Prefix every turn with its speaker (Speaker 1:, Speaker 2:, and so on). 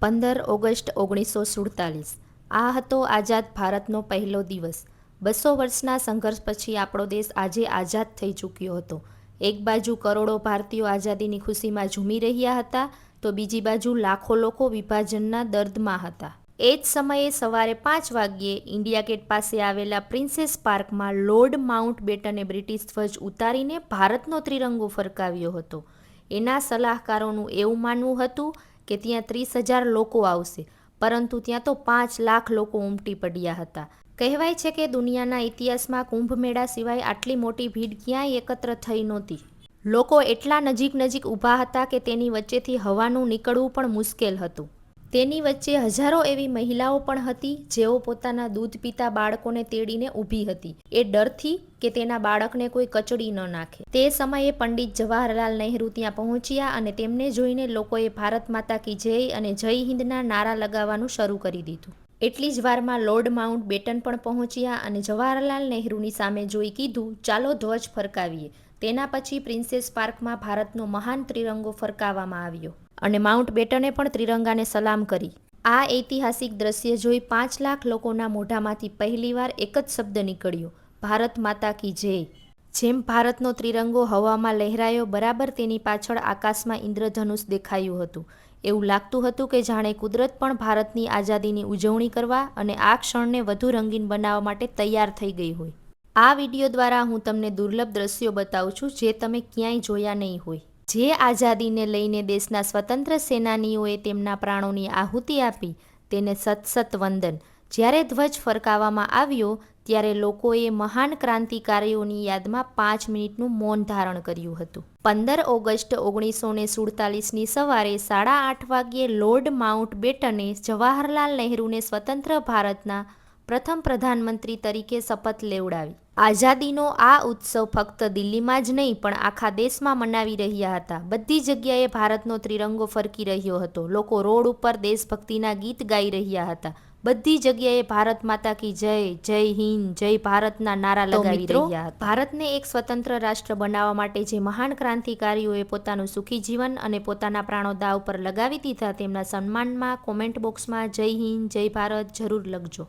Speaker 1: 15 August 1947 આ હતો આઝાદ ભારતનો પહેલો દિવસ। 200 વર્ષના સંઘર્ષ પછી આપણો દેશ આજે આઝાદ થઈ ચૂક્યો હતો। એક બાજુ કરોડો ભારતીયો આઝાદીની ખુશીમાં ઝૂમી રહ્યા હતા, તો બીજી બાજુ લાખો લોકો વિભાજનના દર્દમાં હતા। એ જ સમયે સવારે 5 વાગ્યે ઇન્ડિયા ગેટ પાસે આવેલા પ્રિન્સેસ પાર્કમાં લોર્ડ માઉન્ટબેટને બ્રિટિશ ધ્વજ ઉતારીને ભારતનો ત્રિરંગો ફરકાવ્યો હતો। એના સલાહકારોનું એવું માનવું હતું કે ત્યાં 30,000 લોકો આવશે, પરંતુ ત્યાં તો 5 લાખ લોકો ઉમટી પડ્યા હતા। કહેવાય છે કે દુનિયાના ઇતિહાસમાં કુંભ મેળા સિવાય આટલી મોટી ભીડ ક્યાંય એકત્ર થઈ નહોતી। લોકો એટલા નજીક ઊભા હતા કે તેની વચ્ચેથી હવાનું નીકળવું પણ મુશ્કેલ હતું। તેની વચ્ચે હજારો એવી મહિલાઓ પણ હતી જેઓ પોતાના દૂધ પીતા બાળકોને તેડીને ઊભી હતી, એ ડરથી કે તેના બાળકને કોઈ કચડી ન નાખે। તે સમયે પંડિત જવાહરલાલ નહેરુ ત્યાં પહોંચ્યા અને તેમને જોઈને લોકોએ ભારત માતા કી જય અને જય હિન્દના નારા લગાવવાનું શરૂ કરી દીધું। એટલી જ વારમાં લોર્ડ માઉન્ટબેટન પણ પહોંચ્યા અને જવાહરલાલ નહેરુની સામે જોઈ કીધું, ચાલો ધ્વજ ફરકાવીએ। તેના પછી પ્રિન્સેસ પાર્કમાં ભારતનો મહાન ત્રિરંગો ફરકાવવામાં આવ્યો અને માઉન્ટબેટને પણ ત્રિરંગાને સલામ કરી। આ ઐતિહાસિક દ્રશ્ય જોઈ 5 લાખ લોકોના મોઢામાંથી પહેલીવાર એક જ શબ્દ નીકળ્યો, ભારત માતા કી જય। જેમ ભારતનો ત્રિરંગો હવામાં લહેરાયો, બરાબર તેની પાછળ આકાશમાં ઇન્દ્રધનુષ દેખાયું હતું। એવું લાગતું હતું કે જાણે કુદરત પણ ભારતની આઝાદીની ઉજવણી કરવા અને આ ક્ષણને વધુ રંગીન બનાવવા માટે તૈયાર થઈ ગઈ હોય। આ વિડીયો દ્વારા હું તમને દુર્લભ દ્રશ્યો બતાવું છું જે તમે ક્યાંય જોયા નહીં હોય। જે આઝાદીને લઈને દેશના સ્વતંત્ર સેનાનીઓએ તેમના પ્રાણોની આહુતિ આપી, તેને સત વંદન। જ્યારે ધ્વજ ફરકાવવામાં આવ્યો ત્યારે લોકોએ મહાન ક્રાંતિકારીઓની યાદમાં 5 મિનિટનું મૌન ધારણ કર્યું હતું। 15 ઓગસ્ટ 1947ની સવારે 8:30 વાગ્યે લોર્ડ માઉન્ટબેટને જવાહરલાલ નહેરુને સ્વતંત્ર ભારતના પ્રથમ પ્રધાનમંત્રી તરીકે શપથ લેવડાવી। આઝાદીનો આ ઉત્સવ ફક્ત દિલ્હીમાં જ નહીં પણ આખા દેશમાં મનાવી રહ્યા હતા। બધી જગ્યાએ ભારતનો ત્રિરંગો ફરકી રહ્યો હતો। લોકો રોડ ઉપર દેશભક્તિના ગીત ગાઈ રહ્યા હતા। બધી જગ્યાએ ભારત માતા કી જય, જય હિન્દ, જય ભારતના નારા લગાવી રહ્યા હતા। ભારતને એક સ્વતંત્ર રાષ્ટ્ર બનાવવા માટે જે મહાન ક્રાંતિકારીઓએ પોતાનું સુખી જીવન અને પોતાના પ્રાણો દાવ પર લગાવી દીધા, તેમના સન્માનમાં કોમેન્ટ બોક્સમાં જય હિન્દ, જય ભારત જરૂર લખજો।